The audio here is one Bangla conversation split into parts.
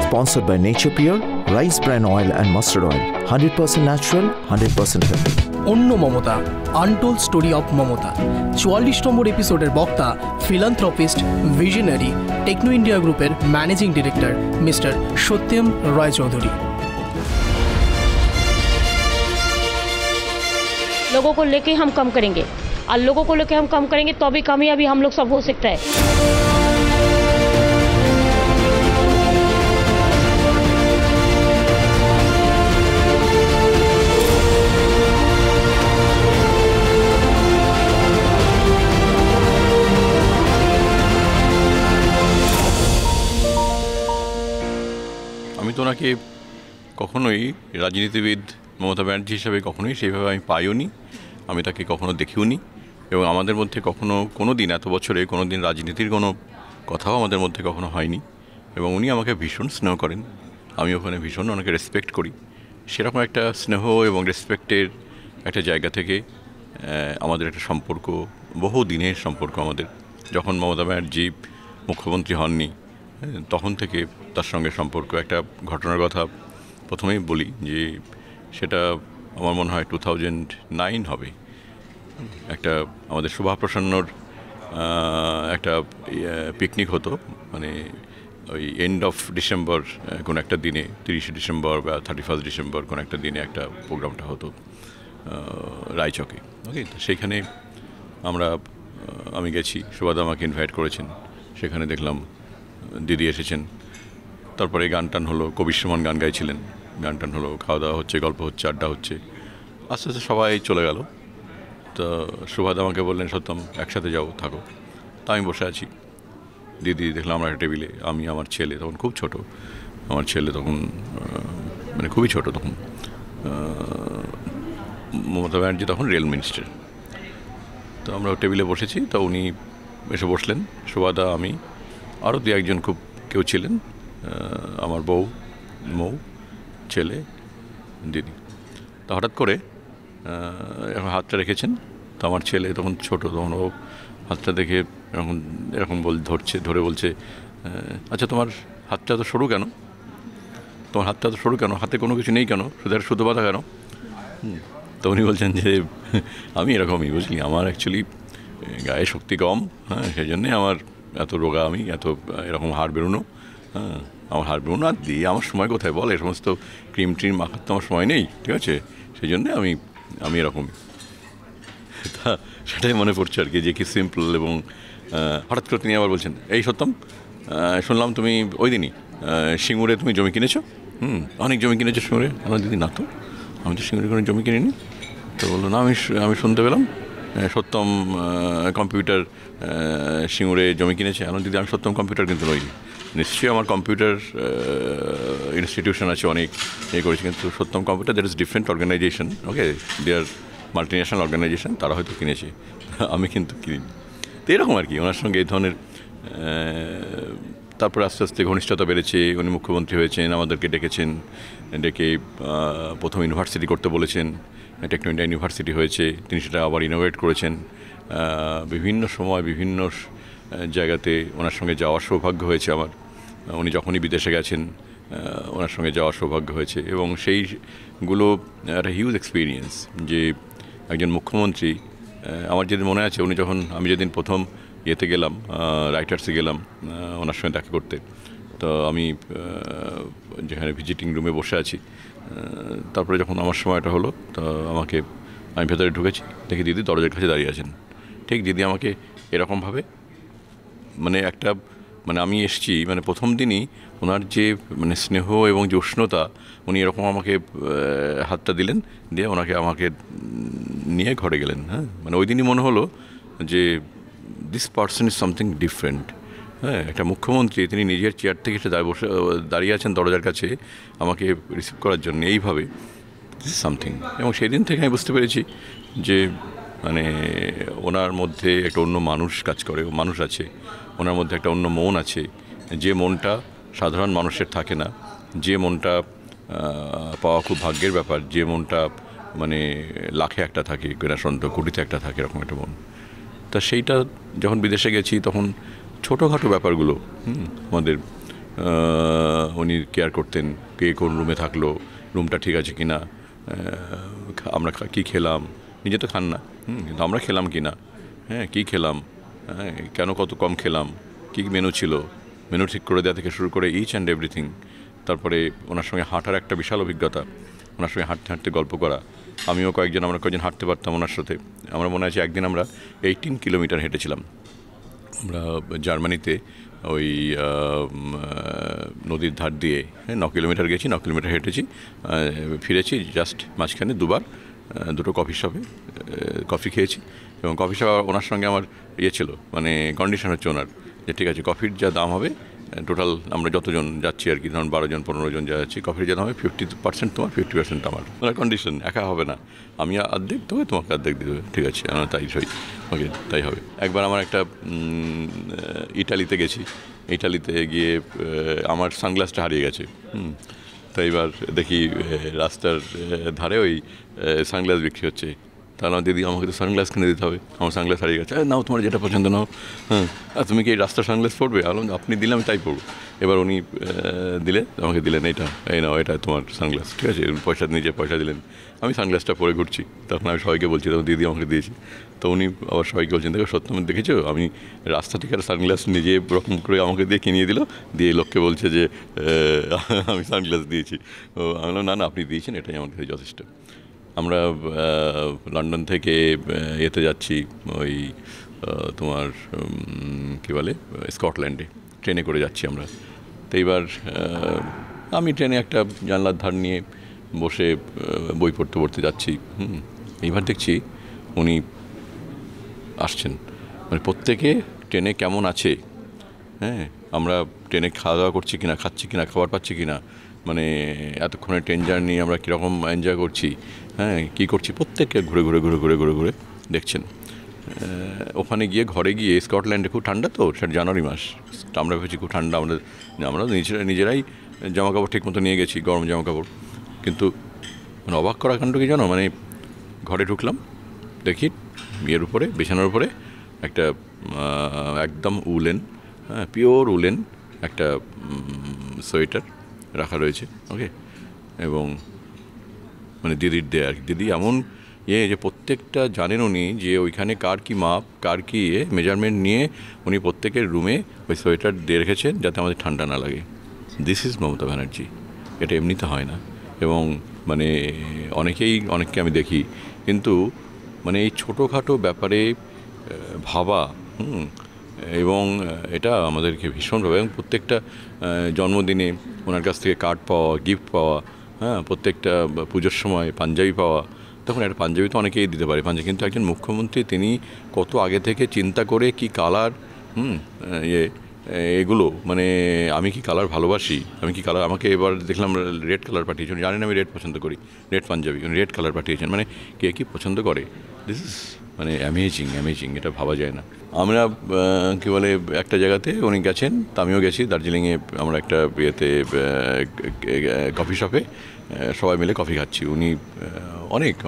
Sponsored by Nature Pure, Rice Bran Oil and Mustard Oil. 100% natural, 100% healthy. অন্য Mamata, untold story of Mamata. 44 নম্বর এপিসোডের বক্তা ফিলান্থ্রপিস্ট, ভিশনারি, টেকনো इंडिया গ্রুপের ম্যানেজিং ডিরেক্টর মিস্টার सत्यम रॉयचौधरी। लोगों को लेके हम कम करेंगे और लोगों को लेके हम कम करेंगे तो भी कामयाबी हम लोग सब हो सकता है। আমি তো ওনাকে কখনোই রাজনীতিবিদ মমতা ব্যানার্জি হিসাবে কখনোই সেইভাবে আমি পাইও নি, আমি তাকে কখনো দেখিও নি, এবং আমাদের মধ্যে কখনো কোনো দিন এত বছরে কোনো দিন রাজনীতির কোনো কথাও আমাদের মধ্যে কখনো হয়নি। এবং উনি আমাকে ভীষণ স্নেহ করেন, আমি ওখানে ভীষণ ওনাকে রেসপেক্ট করি। সেরকম একটা স্নেহ এবং রেসপেক্টের একটা জায়গা থেকে আমাদের একটা সম্পর্ক, বহু দিনের সম্পর্ক আমাদের। যখন মমতা ব্যানার্জি মুখ্যমন্ত্রী হননি তখন থেকে তার সঙ্গে সম্পর্ক। একটা ঘটনার কথা প্রথমেই বলি যে সেটা আমার মনে হয় 2009 হবে। একটা আমাদের শোভাপ্রসন্নর একটা পিকনিক হতো, মানে ওই এন্ড অফ ডিসেম্বর কোনো একটা দিনে, 30শে ডিসেম্বর বা 31 ডিসেম্বর কোনো একটা দিনে একটা প্রোগ্রামটা হতো রায়চকে। ওকে, তো সেইখানে আমি গেছি, সুবাদা আমাকে ইনভাইট করেছেন, সেখানে দেখলাম দিদি এসেছেন। তারপরে গান টান হলো, কবির সুমন গান গাইছিলেন, গান টান হলো, খাওয়া দাওয়া হচ্ছে, গল্প হচ্ছে, আড্ডা হচ্ছে। আস্তে আস্তে সবাই চলে গেল। তো সুবাদা আমাকে বললেন, সত্যম একসাথে যাও, থাকো। তা আমি বসে আছি, দিদি দেখলাম আমরা একটা টেবিলে, আমি, আমার ছেলে, তখন খুব ছোট, আমার ছেলে তখন মানে খুবই ছোট তখন, মমতা ব্যানার্জি তখন রেল মিনিস্টার। তো আমরা টেবিলে বসেছি, তো উনি এসে বসলেন, সুবাদা, আমি, আরও দু একজন খুব কেউ ছিলেন, আমার মৌ, ছেলে, দিদি। তো হঠাৎ করে এখন হাতটা রেখেছেন, তো আমার ছেলে তখন ছোট, তখন ও হাতটা দেখে এরকম ধরে বলছে, আচ্ছা তোমার হাতটা তো সরু কেন, হাতে কোনো কিছু নেই কেন, শুধু বাঁধা কেন? তো উনি বলছেন যে আমি এরকমই, বুঝলি, আমার অ্যাকচুয়ালি গায়ে শক্তি কম, হ্যাঁ, সেই জন্যে আমার এত রোগা, আমি এত এরকম হাড় বেরোনো, হ্যাঁ, আমার হাড় বেরোনো। আর দিয়ে আমার সময় কোথায় বল, এই সমস্ত ক্রিম মাখার তো আমার সময় নেই, ঠিক আছে, সেই জন্যে আমি এরকমই। তা সেটাই মনে পড়ছে আর কি, যে কি সিম্পল। এবং হঠাৎ করে তিনি আবার বলছেন, এই সত্যম, শুনলাম তুমি ওই দিনই সিঙ্গুরে তুমি জমি কিনেছো, অনেক জমি কিনেছো সিঙ্গুরে। আমার দিদি, না তো, আমি তো সিঙ্গুরে কোনো জমি কিনিনি। তো বললো, না, আমি শুনতে পেলাম সত্যম কম্পিউটার সিঙ্গুরে জমি কিনেছে। আমার দিদি, আমি সত্যম কম্পিউটার কিন্তু নই, নিশ্চয়ই আমার কম্পিউটার ইনস্টিটিউশন আছে, অনেক করেছি, কিন্তু Satyam computer that is different organisation, okay, they are multinational organisation, তারা হয়তো কিনেছে, আমি কিন্তু কিনিনি। তো এরকম আর কি ওনার সঙ্গে এই ধরনের। তারপরে আস্তে আস্তে ঘনিষ্ঠতা বেড়েছে, উনি মুখ্যমন্ত্রী হয়েছেন, আমাদেরকে ডেকে প্রথম ইউনিভার্সিটি করতে বলেছেন, টেকনো ইন্ডিয়া ইউনিভার্সিটি হয়েছে, তিনি সেটা আবার ইনোভেট করেছেন। বিভিন্ন সময় বিভিন্ন জায়গাতে ওনার সঙ্গে যাওয়ার সৌভাগ্য হয়েছে আমার। উনি যখনই বিদেশে গেছেন ওনার সঙ্গে যাওয়ার সৌভাগ্য হয়েছে, এবং সেইগুলো একটা হিউজ এক্সপিরিয়েন্স। যে একজন মুখ্যমন্ত্রী, আমার যেদিন মনে আছে, আমি যেদিন প্রথম ইয়েতে গেলাম, রাইটার্সে গেলাম ওনার সঙ্গে দেখা করতে, তো আমি যেখানে ভিজিটিং রুমে বসে আছি, তারপরে যখন আমার সময়টা হলো, তো আমি ভেতরে ঢুকেছি, দেখি দিদি দরজার কাছে দাঁড়িয়ে আছেন। ঠিক দিদি আমাকে এরকমভাবে, মানে আমি এসেছি, মানে প্রথম দিনই ওনার যে মানে স্নেহ এবং যে উষ্ণতা, উনি এরকম আমাকে হাতটা দিলেন, দিয়ে আমাকে নিয়ে ঘরে গেলেন। হ্যাঁ, মানে ওই দিনই মনে হলো যে this person is something different. হ্যাঁ, একটা মুখ্যমন্ত্রী, তিনি নিজের চেয়ার থেকে এসে দাঁড়িয়ে আছেন দরজার কাছে আমাকে রিসিভ করার জন্য, এইভাবে, দিস ইজ সামথিং। এবং সেই দিন থেকে আমি বুঝতে পেরেছি যে মানে ওনার মধ্যে একটা অন্য মানুষ কাজ করে, মানুষ আছে ওনার মধ্যে, একটা অন্য মন আছে, যে মনটা সাধারণ মানুষের থাকে না, যে মনটা পাওয়া খুব ভাগ্যের ব্যাপার, যে মনটা মানে লাখে একটা থাকে, কোটিতে একটা থাকে, এরকম একটা মন। তা সেইটা যখন বিদেশে গেছি তখন ছোটোখাটো ব্যাপারগুলো আমাদের উনি কেয়ার করতেন, কে কোন রুমে থাকলো, রুমটা ঠিক আছে কি না, আমরা কী খেলাম, নিজে তো খান না, কিন্তু আমরা খেলাম কি না, হ্যাঁ কী খেলাম, হ্যাঁ কেন কত কম খেলাম, কী মেনু ছিল, মেনু ঠিক করে দেওয়া থেকে শুরু করে ইচ অ্যান্ড এভরিথিং। তারপরে ওনার সঙ্গে হাঁটার একটা বিশাল অভিজ্ঞতা, ওনার সঙ্গে হাঁটতে হাঁটতে গল্প করা। আমিও আমরা কয়েকজন হাঁটতে পারতাম ওনার সাথে। আমার মনে আছে একদিন আমরা 18 কিলোমিটার হেঁটেছিলাম। আমরা জার্মানিতে ওই নদীর ধার দিয়ে 9 কিলোমিটার গেছি, 9 কিলোমিটার হেঁটেছি, ফিরেছি জাস্ট মাঝখানে দুটো কফি শপে কফি খেয়েছি। এবং কফি শপ ওনার সঙ্গে আমার ছিল, মানে কন্ডিশন হচ্ছে ওনার যে ঠিক আছে কফির যা দাম হবে, টোটাল আমরা যতজন যাচ্ছি আর কি, ধরুন 12 জন 15 জন যা যাচ্ছি, কফির যা দাম হবে 50% তোমার, 50% আমার। ওনার কন্ডিশন একা হবে না, আমি অর্ধেক দেবো, তোমাকে অর্ধেক দিতে হবে, ঠিক আছে তাই ওকে তাই হবে। একবার আমার একটা ইটালিতে গেছি, ইটালিতে গিয়ে আমার সানগ্লাসটা হারিয়ে গেছে। তো এবার দেখি রাস্তার ধারে ওই সানগ্লাস বিক্রি হচ্ছে। তাহলে আমার দিদি আমাকে তো সানগ্লাস কিনে দিতে হবে, আমার সানগ্লাস হারিয়ে গেছে, নাও তোমার যেটা পছন্দ নাও, আর তুমি কি এই রাস্তার সানগ্লাস পড়বে? আপনি দিলে আমি তাই পড়বো। এবার উনি আমাকে দিলেন এই নাও এটা তোমার সানগ্লাস, ঠিক আছে, নিজে পয়সা দিলেন। আমি সানগ্লাসটা পরে ঘুরছি, তখন আমি সবাইকে বলছি, তখন দিদি আমাকে দিয়েছি। তো উনি আবার সবাইকে বলছেন, দেখো সত্যি আমি দেখেছো, আমি রাস্তা থেকে সানগ্লাস নিজে রকম করে আমাকে দিয়ে কিনিয়ে দিল, দিয়ে লোককে বলছে যে আমি সানগ্লাস দিয়েছি। আমি বললাম না আপনি দিয়েছেন, এটাই আমার কাছে যথেষ্ট। আমরা লন্ডন থেকে এতে যাচ্ছি, ওই তোমার কী বলে স্কটল্যান্ডে ট্রেনে করে যাচ্ছি আমরা। তো এইবার আমি ট্রেনে একটা জানলার ধার নিয়ে বসে বই পড়তে যাচ্ছি। এইবার দেখছি উনি আসছেন, মানে প্রত্যেকে ট্রেনে কেমন আছে, হ্যাঁ আমরা ট্রেনে খাওয়া দাওয়া করছি কিনা, খাচ্ছি কিনা, খাবার পাচ্ছি কিনা, মানে এতক্ষণে ট্রেন জার্নি আমরা কীরকম এনজয় করছি, হ্যাঁ কী করছি, প্রত্যেককে ঘুরে ঘুরে দেখছেন। ওখানে গিয়ে ঘরে গিয়ে, স্কটল্যান্ডে খুব ঠান্ডা তো, সেটা জানুয়ারি মাস, আমরা ভেবেছি খুব ঠান্ডা, আমরা নিজেরাই জামাকাপড় ঠিক মতো নিয়ে গেছি, গরম জামাকাপড়। কিন্তু মানে অবাক করা কাণ্ড কি জানো, মানে ঘরে ঢুকলাম, দেখি বিছানার উপরে একটা একদম উলেন, হ্যাঁ পিওর উলেন একটা সোয়েটার রাখা রয়েছে, ওকে। এবং মানে দিদির দেয় আর কি, দিদি এমন যে প্রত্যেকটা জানেন উনি যে ওইখানে কার কি মাপ, কার কি মেজারমেন্ট নিয়ে উনি প্রত্যেকের রুমে ওই সোয়েটার দিয়ে রেখেছেন যাতে আমাদের ঠান্ডা না লাগে। দিস ইজ মমতা ব্যানার্জি, এটা এমনিতে হয় না। এবং মানে অনেককে আমি দেখি, কিন্তু মানে এই ছোটোখাটো ব্যাপারে ভাবা, এবং এটা আমাদেরকে ভীষণভাবে, এবং প্রত্যেকটা জন্মদিনে ওনার কাছ থেকে কার্ড পাওয়া, গিফট পাওয়া, হ্যাঁ প্রত্যেকটা পুজোর সময় পাঞ্জাবি পাওয়া। তখন একটা পাঞ্জাবি তো অনেকেই দিতে পারে পাঞ্জাবি, কিন্তু একজন মুখ্যমন্ত্রী তিনি কত আগে থেকে চিন্তা করে কি কালার, এগুলো মানে আমি কি কালার ভালোবাসি, আমি কি কালার, আমাকে এবার দেখলাম রেড কালার পাঠিয়েছেন, জানেন আমি রেড পছন্দ করি, রেড পাঞ্জাবি, রেড কালার পাঠিয়েছেন, মানে কে কী পছন্দ করে, দিস ইজ মানে অ্যামেজিং, এটা ভাবা যায় না। আমরা কী বলে একটা জায়গাতে উনি গেছেন, তা আমিও গেছি দার্জিলিংয়ে, আমরা একটা কফি শপে সবাই মিলে কফি খাচ্ছি। উনি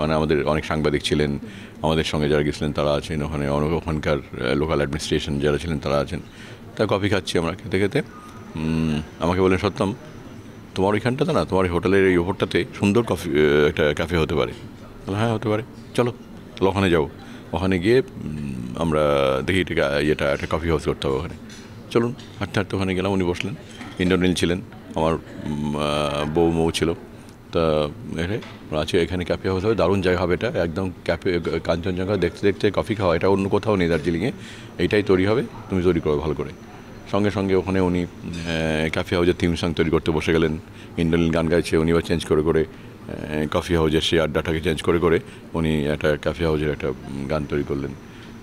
মানে আমাদের অনেক সাংবাদিক ছিলেন, আমাদের সঙ্গে যারা গেছিলেন তারা আছেন, ওখানকার লোকাল অ্যাডমিনিস্ট্রেশন যারা ছিলেন তারা আছেন। তা কফি খাচ্ছি আমরা, খেতে আমাকে বললেন, সত্যম তোমার ওইখানটাতে না, তোমার হোটেলের এই ওপরটাতে সুন্দর কফি একটা ক্যাফে হতে পারে। হ্যাঁ হতে পারে, চলো ওখানে যাও, ওখানে গিয়ে আমরা দেখি এটা একটা কফি হাউস করতে হবে ওখানে, চলুন। হাঁটতে ওখানে গেলাম, উনি বসলেন, ইন্দ্রনীল ছিলেন, আমার বউ ছিল। তা আছে এখানে ক্যাফে হাউস হবে, দারুণ জায়গা হবে এটা, একদম কাঞ্চনজঙ্ঘা দেখতে কফি খাওয়া, এটা অন্য কোথাও নেই দার্জিলিংয়ে, এইটাই তৈরি হবে, তুমি তৈরি করো ভালো করে। সঙ্গে ওখানে উনি ক্যাফে হাউসের থিম সং তৈরি করতে বসে গেলেন। ইন্দ্রনীল গান গাইছে, উনি এবার চেঞ্জ করে কফি হাউসের সেই আড্ডাটাকে চেঞ্জ করে উনি একটা ক্যাফে হাউসের একটা গান তৈরি করলেন।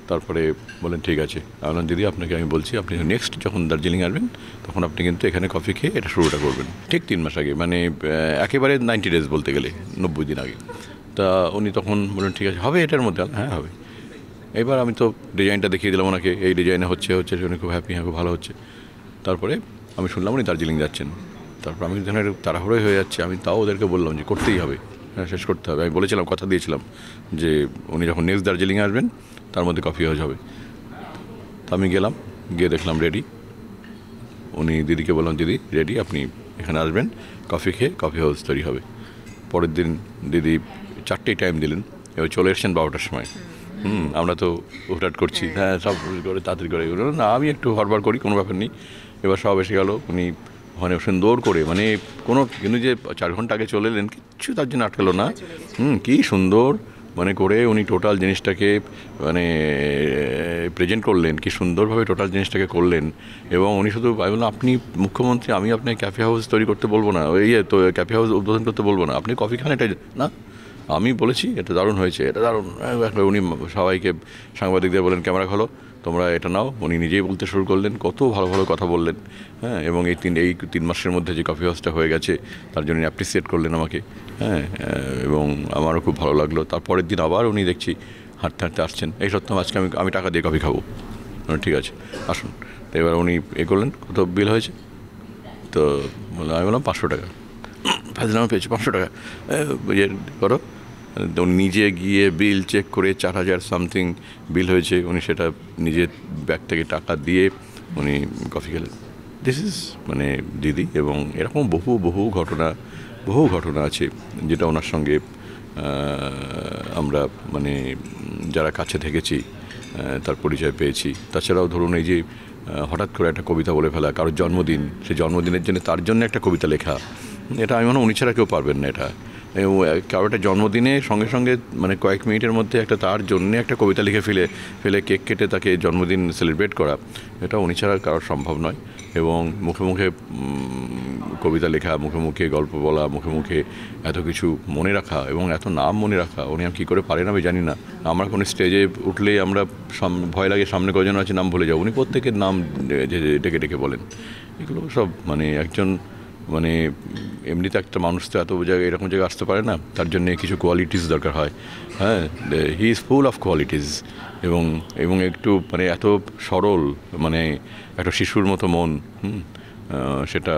তারপরে বললেন ঠিক আছে। বললাম দিদি আপনাকে আমি বলছি, আপনি নেক্সট যখন দার্জিলিং আসবেন তখন আপনি কিন্তু এখানে কফি খেয়ে এটা শুরুটা করবেন। ঠিক 3 মাস আগে, মানে একেবারে 90 ডেজ বলতে গেলে 90 দিন আগে। তা উনি তখন বললেন ঠিক আছে, হবে এটার মধ্যে? হ্যাঁ হবে। এবার আমি তো ডিজাইনটা দেখিয়ে দিলাম ওনাকে, এই ডিজাইনে হচ্ছে উনি খুব হ্যাপি, হ্যাঁ খুব ভালো হচ্ছে। তারপরে আমি শুনলাম উনি দার্জিলিং যাচ্ছেন। তারপর আমি ধরেন তাড়াহুড়োই হয়ে যাচ্ছে, আমি তাও ওদেরকে বললাম যে করতেই হবে, হ্যাঁ শেষ করতে হবে। আমি বলেছিলাম, কথা দিয়েছিলাম যে উনি যখন নেক্সট দার্জিলিংয়ে আসবেন তার মধ্যে কফি হাউস হবে। তো আমি গেলাম, গিয়ে দেখলাম রেডি, উনি দিদিকে বললাম দিদি রেডি, আপনি এখানে আসবেন, কফি খেয়ে কফি হাউস তৈরি হবে। পরের দিন দিদি 4টেই টাইম দিলেন, এবার চলে এসছেন 12টার সময়। আমরা তো হুটহাট করছি, হ্যাঁ সব করে তাড়াতাড়ি করে, না আমি একটু হড়বড় করি, কোনো ব্যাপার নেই। এবার সব এসে গেল, উনি ওখানে সুন্দর করে মানে কোনো কিন্তু যে 4 ঘন্টা আগে চলে এলেন কিচ্ছু তার জন্য আটকালো না। কী সুন্দর মানে করে উনি টোটাল জিনিসটাকে মানে প্রেজেন্ট করলেন, কি সুন্দরভাবে টোটাল জিনিসটাকে করলেন। এবং উনি শুধু আমি বললাম আপনি মুখ্যমন্ত্রী, আমি আপনাকে ক্যাফে হাউস তৈরি করতে বলবো না, ওই তো ক্যাফে হাউস উদ্বোধন করতে বলবো না, আপনি কফি খান, এটা না আমি বলেছি এটা দারুণ হয়েছে, এটা দারুণ। উনি সবাইকে সাংবাদিকদের বলেন ক্যামেরা খোলো, তোমরা এটা নাও। উনি নিজেই বলতে শুরু করলেন, কত ভালো ভালো কথা বললেন। হ্যাঁ, এবং এই 3 মাসের মধ্যে যে কফি হাউসটা হয়ে গেছে তার জন্য অ্যাপ্রিসিয়েট করলেন আমাকে। হ্যাঁ, এবং আমারও খুব ভালো লাগলো। তারপরের দিন আবার উনি দেখছি হাঁটতে হাঁটতে আসছেন, এই সত্যম আজকে আমি টাকা দিয়ে কফি খাবো। ঠিক আছে আসুন। তো এবার উনি করলেন, কত বিল হয়েছে, তো আমি বললাম 500 টাকা। ফাজলামা পেয়েছি 500 টাকা, ইয়ে করো। উনি নিজে গিয়ে বিল চেক করে 4000 সামথিং বিল হয়েছে, উনি সেটা নিজের ব্যাগ থেকে টাকা দিয়ে উনি কফি খেলেন। দিস ইজ মানে দিদি। এবং এরকম বহু ঘটনা আছে যেটা ওনার সঙ্গে আমরা মানে যারা কাছে থেকেছি তার পরিচয় পেয়েছি। তাছাড়াও ধরুন এই যে হঠাৎ করে একটা কবিতা বলে ফেলা, কারোর জন্মদিন, সেই জন্মদিনের জন্য তার জন্য একটা কবিতা লেখা, এটা আমি মনে হয় উনি ছাড়া কেউ পারবেন না। এটা কারো একটা জন্মদিনে সঙ্গে সঙ্গে মানে কয়েক মিনিটের মধ্যে একটা তার জন্যে একটা কবিতা লিখে ফেলে কেক কেটে তাকে জন্মদিন সেলিব্রেট করা, এটা উনি ছাড়া কারোর সম্ভব নয়। এবং মুখে মুখে কবিতা লেখা, মুখে মুখে গল্প বলা, মুখে মুখে এত কিছু মনে রাখা এবং এত নাম মনে রাখা, উনি আমি কী করে পারেন আমি জানি না। আমরা কোনো স্টেজে উঠলেই আমরা ভয় লাগে সামনে কজন আছে নাম ভুলে যাও, উনি প্রত্যেকের নাম ডেকে ডেকে বলেন। এগুলো সব মানে একজন মানে এমনিতে একটা মানুষ তো এত জায়গায় এরকম জায়গায় আসতে পারে না, তার জন্য কিছু কোয়ালিটিস দরকার হয়। হ্যাঁ, he is full of qualities. এবং একটু মানে এত সরল, মানে একটা শিশুর মতো মন, সেটা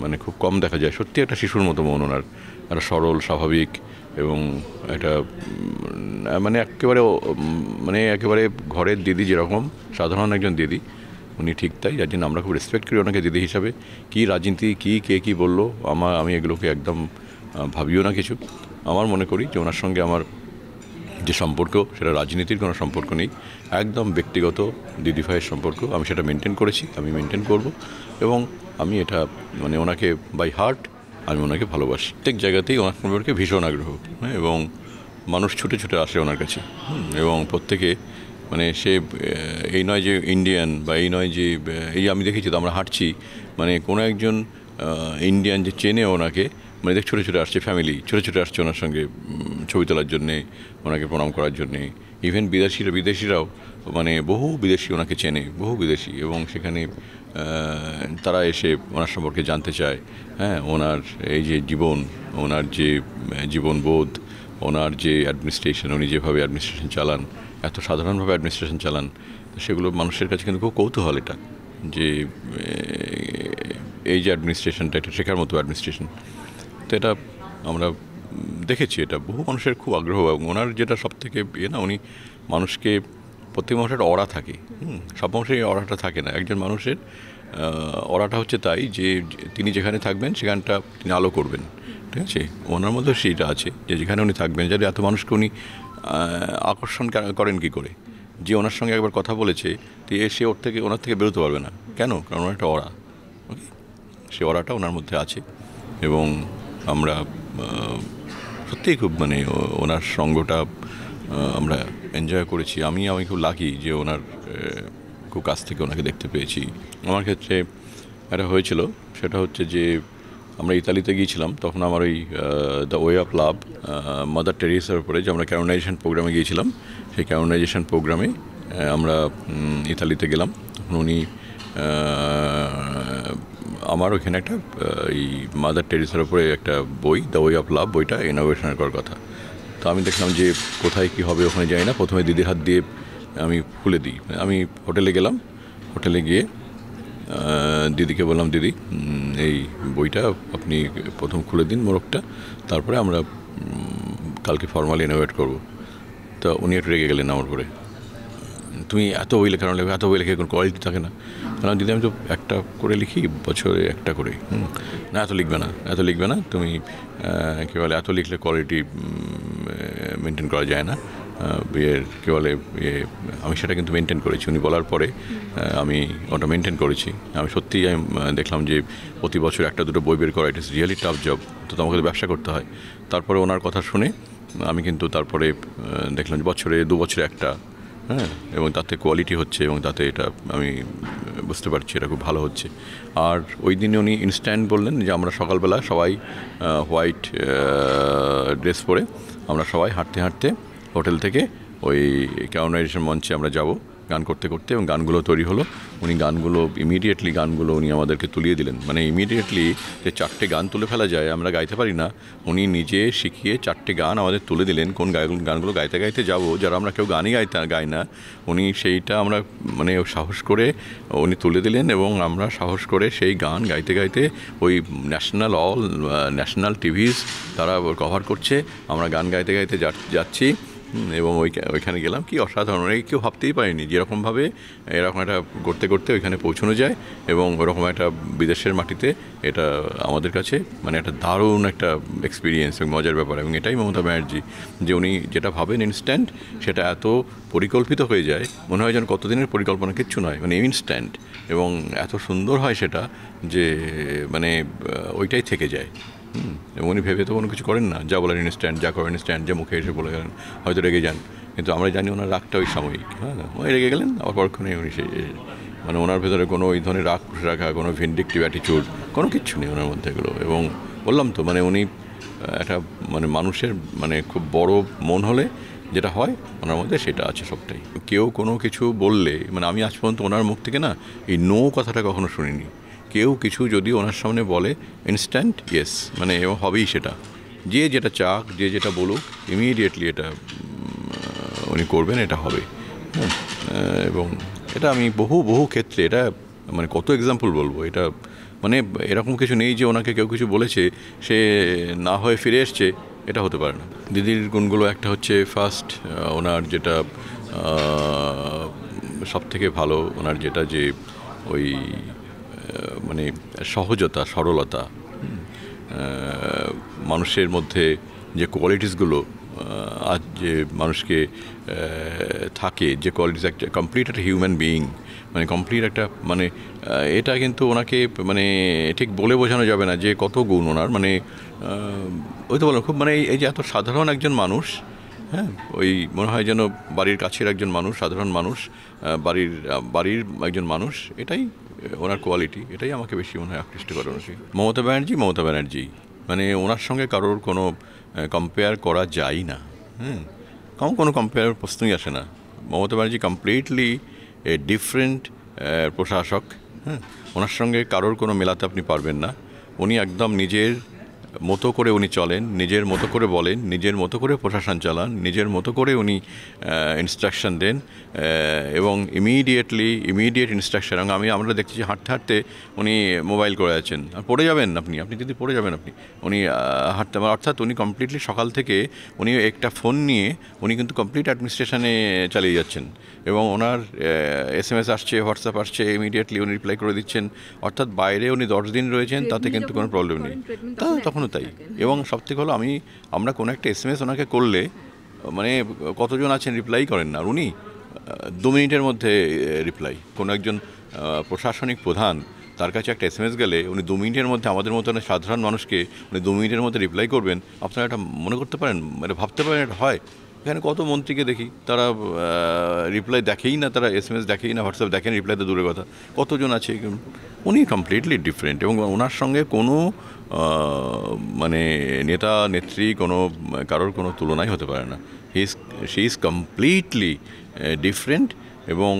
মানে খুব কম দেখা যায়। সত্যি একটা শিশুর মতো মন ওনার, একটা সরল স্বাভাবিক এবং একটা মানে একেবারে ঘরের দিদি যেরকম সাধারণ একজন দিদি, উনি ঠিক তাই। যার জন্য আমরা খুব রেসপেক্ট করি ওনাকে দিদি হিসাবে। কী রাজনীতি কে কী বললো আমি এগুলোকে একদম ভাবিও না কিছু। আমার মনে করি যে ওনার সঙ্গে আমার যে সম্পর্ক সেটা রাজনীতির কোনো সম্পর্ক নেই, একদম ব্যক্তিগত দিদিভাইয়ের সম্পর্ক। আমি সেটা মেনটেন করেছি, আমি মেনটেন করব। এবং আমি এটা মানে ওনাকে বাই হার্ট আমি ওনাকে ভালোবাসি। প্রত্যেক জায়গাতেই ওনার সম্পর্কে ভীষণ আগ্রহ, এবং মানুষ ছুটে ছুটে আসে ওনার কাছে। এবং প্রত্যেকে মানে সে এই নয় যে ইন্ডিয়ান বা এই নয় যে এই আমি দেখেছি তো আমরা হাঁটছি মানে কোনো একজন ইন্ডিয়ান যে চেনে ওনাকে, মানে দেখ ছুটে ছুটে আসছে, ফ্যামিলি ছুটে ছুটে আসছে ওনার সঙ্গে ছবি তোলার জন্যে, ওনাকে প্রণাম করার জন্যে। ইভেন বিদেশিরাও মানে বহু বিদেশি ওনাকে চেনে, বহু বিদেশি, এবং সেখানে তারা এসে ওনার সম্পর্কে জানতে চায়। হ্যাঁ, ওনার এই যে জীবন, ওনার যে জীবনবোধ, ওনার যে অ্যাডমিনিস্ট্রেশন, উনি যেভাবে অ্যাডমিনিস্ট্রেশন চালান, এত সাধারণভাবে অ্যাডমিনিস্ট্রেশন চালান, সেগুলো মানুষের কাছে কিন্তু খুব কৌতূহল। এটা যে এই যে অ্যাডমিনিস্ট্রেশনটা, এটা শেখার মতো অ্যাডমিনিস্ট্রেশন। তো এটা আমরা দেখেছি, এটা বহু মানুষের খুব আগ্রহ। এবং ওনার যেটা সবথেকে না, উনি মানুষকে প্রত্যেক মানুষের অরা থাকে, সব মানুষের অরাটা থাকে না। একজন মানুষের অরাটা হচ্ছে তাই যে তিনি যেখানে থাকবেন সেখানটা তিনি আলো করবেন, ঠিক আছে। ওনার মধ্যে সেইটা আছে যে যেখানে উনি থাকবেন, যাতে এত মানুষকে উনি আকর্ষণ করেন কী করে। যে ওনার সঙ্গে একবার কথা বলেছে তো সে ওনার থেকে বেরোতে পারবে না, কেন? কারণ ওনার একটা অরা, ওকে, সে অরাটা ওনার মধ্যে আছে। এবং আমরা সত্যিই খুব মানে ওনার সঙ্গটা আমরা এনজয় করেছি। আমি খুব লাকি যে ওনার খুব কাছ থেকে ওনাকে দেখতে পেয়েছি। আমার ক্ষেত্রে এটা হয়েছিল, সেটা হচ্ছে যে আমরা ইতালিতে গিয়েছিলাম, তখন আমার ওই the way of love mother টেরেসার উপরে যে আমরা ক্যানোনাইজেশন প্রোগ্রামে গিয়েছিলাম, সেই ক্যানোনাইজেশন প্রোগ্রামে আমরা ইতালিতে গেলাম। তখন উনি আমার ওইখানে একটা এই মাদার টেরেসার উপরে একটা বই দ্য ওয়ে অফ লাভ, বইটা ইনোভেশন করার কথা। তো আমি দেখলাম যে কোথায় কী হবে ওখানে যাই না, প্রথমে দিদির হাত দিয়ে আমি খুলে দিই। আমি হোটেলে গেলাম, হোটেলে গিয়ে দিদিকে বললাম, দিদি এই বইটা আপনি প্রথম খুলে দিন মোড়কটা, তারপরে আমরা কালকে ফর্মালি ইনোভেট করব। তো উনি একটু রেগে গেলেন আমার উপরে তুমি এত বই লেখানো লেখো, এত বই লেখে কোনো কোয়ালিটি থাকে না। কারণ যদি আমি তো একটা করে লিখি বছরে একটা করে, না এত লিখবে না তুমি, কী বলে এত লিখলে কোয়ালিটি মেনটেন করা যায় না। বিয়ের কী বলে আমি সেটা কিন্তু মেনটেন করেছি, উনি বলার পরে আমি ওটা মেনটেন করেছি। আমি সত্যিই আমি দেখলাম যে প্রতি বছর একটা দুটো বই বের করা ইট ইস রিয়েলি টাফ জব, তো আমাকে তো ব্যবসা করতে হয়। তারপরে ওনার কথা শুনে আমি কিন্তু তারপরে দেখলাম যে বছরে 2 বছরে একটা, এবং তাতে কোয়ালিটি হচ্ছে এবং তাতে এটা আমি বুঝতে পারছি এটা খুব ভালো হচ্ছে। আর ওই দিনে উনি ইনস্ট্যান্ট বললেন যে আমরা সকালবেলা সবাই হোয়াইট ড্রেস পরে আমরা সবাই হাঁটতে হাঁটতে হোটেল থেকে ওই ক্যাউনাইজেশন মঞ্চে আমরা যাব গান করতে করতে, এবং গানগুলো তৈরি হলো। উনি গানগুলো ইমিডিয়েটলি উনি আমাদেরকে তুলিয়ে দিলেন, মানে ইমিডিয়েটলি যে 4টে গান তুলে ফেলা যায়, আমরা গাইতে পারি না, উনি নিজে শিখিয়ে 4টে গান আমাদের তুলে দিলেন। কোন গানগুলো গাইতে গাইতে যাব, যারা আমরা কেউ গানই গাই না, উনি সেইটা আমরা মানে সাহস করে উনি তুলে দিলেন, এবং আমরা সাহস করে সেই গান গাইতে গাইতে ওই ন্যাশনাল টিভিস তারা কভার করছে, আমরা গান গাইতে গাইতে যাচ্ছি। এবং ওইখানে গেলাম, কি অসাধারণ, কেউ ভাবতেই পারেনি যে এরকমভাবে এরকম একটা করতে করতে ওইখানে পৌঁছানো যায়, এবং ওরকম একটা বিদেশের মাটিতে এটা আমাদের কাছে মানে একটা দারুণ একটা এক্সপিরিয়েন্স এবং মজার ব্যাপার। এবং এটাই মমতা ব্যানার্জি, যে উনি যেটা ভাবেন ইনস্ট্যান্ট সেটা এত পরিকল্পিত হয়ে যায়, মনে হয় যেন কতদিনের পরিকল্পনা, কিচ্ছু নয়, মানে ইনস্ট্যান্ট, এবং এত সুন্দর হয় সেটা যে মানে ওইটাই থেকে যায়। এবং উনি ভেবে তো কোনো কিছু করেন না, যা বলেন ইনস্ট্যান্ট, যা করেন ইনস্ট্যান্ট, যা মুখে এসে বলে গেলেন, হয়তো রেগে যান, কিন্তু আমরা জানি ওনার রাগটা ওই সাময়িক, ওই রেগে গেলেন, আবার পরক্ষণে উনি সেই মানে ওনার ভেতরে কোনো ওই ধরনের রাগ পুষে রাখা, কোনো ভিন্ডিকটিভ অ্যাটিচিউড, কোনো কিচ্ছু নেই ওনার মধ্যে এগুলো। এবং বললাম তো মানে উনি একটা মানে মানুষের মানে খুব বড় মন হলে যেটা হয় ওনার মধ্যে সেটা আছে সবটাই। কেউ কোনো কিছু বললে মানে আমি আজ পর্যন্ত ওনার মুখ থেকে না এই নো কথাটা কখনো শুনিনি। কেউ কিছু যদি ওনার সামনে বলে ইনস্ট্যান্ট ইয়েস, মানে এবং হবেই সেটা, যে যেটা চাক, যে যেটা বলুক ইমিডিয়েটলি এটা উনি করবেন, এটা হবে। এবং এটা আমি বহু ক্ষেত্রে এটা মানে কত এক্সাম্পল বলবো, এটা মানে এরকম কিছু নেই যে ওনাকে কেউ কিছু বলেছে সে না হয়ে ফিরে এসছে, এটা হতে পারে না। দিদির গুণগুলো একটা হচ্ছে ফার্স্ট ওনার যেটা সব থেকে ভালো, ওনার যেটা যে ওই মানে সহজতা, সরলতা, মানুষের মধ্যে যে কোয়ালিটিসগুলো আজ যে মানুষকে থাকে, যে কোয়ালিটিস একটা কমপ্লিট একটা হিউম্যান বিইং, মানে কমপ্লিট একটা মানে এটা কিন্তু ওনাকে মানে ঠিক বলে বোঝানো যাবে না যে কত গুণ ওনার, মানে ওই তো বললাম খুব মানে এই যে এত সাধারণ একজন মানুষ, ওই মনে হয় যেন বাড়ির কাছের একজন মানুষ, সাধারণ মানুষ, বাড়ির একজন মানুষ, এটাই ওনার কোয়ালিটি, এটাই আমাকে বেশি মনে হয় আকৃষ্ট করে। মমতা ব্যানার্জি মানে ওনার সঙ্গে কারোর কোনো কম্পেয়ার করা যায় না, কোনো কম্পেয়ার প্রশ্নই আসে না। Mamata Banerjee completely a different প্রশাসক, ওনার সঙ্গে কারোর কোনো মেলাতে আপনি পারবেন না। উনি একদম নিজের মতো করে উনি চলেন, নিজের মতো করে বলেন, নিজের মতো করে প্রশাসন চালান, নিজের মতো করে উনি ইনস্ট্রাকশন দেন, এবং ইমিডিয়েট ইনস্ট্রাকশন। এবং আমরা দেখছি যে হাঁটতে হাঁটতে উনি মোবাইল করে আছেন, আর পড়ে যাবেন আপনি যদি পড়ে যাবেন আপনি, উনি হাঁটতে, অর্থাৎ উনি কমপ্লিটলি সকাল থেকে উনি একটা ফোন নিয়ে উনি কিন্তু কমপ্লিট অ্যাডমিনিস্ট্রেশনে চালিয়ে যাচ্ছেন, এবং ওনার SMS আসছে, হোয়াটসঅ্যাপ আসছে, ইমিডিয়েটলি উনি রিপ্লাই করে দিচ্ছেন, অর্থাৎ বাইরে উনি 10 দিন রয়েছেন, তাতে কিন্তু কোনো প্রবলেম নেই, তখনও তাই। এবং সবথেকে হলো আমরা কোনো একটা SMS ওনাকে করলে মানে কতজন আছেন রিপ্লাই করেন না, আর উনি 2 মিনিটের মধ্যে রিপ্লাই। কোনো একজন প্রশাসনিক প্রধান তার কাছে একটা SMS গেলে উনি 2 মিনিটের মধ্যে আমাদের মতন সাধারণ মানুষকে উনি 2 মিনিটের মধ্যে রিপ্লাই করবেন, আপনারা এটা মনে করতে পারেন, মানে ভাবতে পারেন এটা হয়? এখানে কত মন্ত্রীকে দেখি তারা রিপ্লাই দেখেই না, তারা SMS দেখেই না, হোয়াটসঅ্যাপ দেখেন, রিপ্লাই তো দূরের কথা, কতজন আছে। উনি কমপ্লিটলি ডিফারেন্ট, এবং ওনার সঙ্গে কোনো মানে নেতা নেত্রী কারোর কোনো তুলনাই হতে পারে না। শি ইজ কমপ্লিটলি ডিফারেন্ট, এবং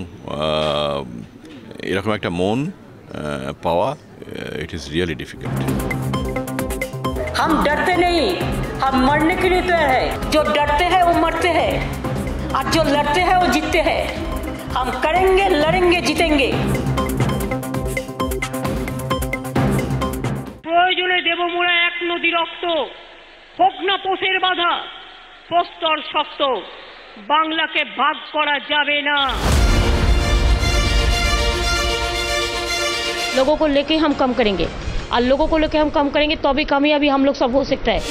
এরকম একটা মন পাওয়া इट इज़ रियली डिफिकल्ट। हम डरते नहीं, हम मरने के लिए तैयार है। जो डरते हैं वो मरते हैं, और जो लड़ते हैं वो जीतते हैं। हम करेंगे, लड़ेंगे, जीतेंगे। প্রয়োজনে দেব মোরা এক নদী রক্ত, হোক না পোষের বাধা, প্রস্তর শক্ত, বাংলাকে ভাগ করা যাবে না। लोगों को लेके हम कम करेंगे और लोगों को लेके हम कम करेंगे तो भी कामयाबी हम लोग सब हो सकता है।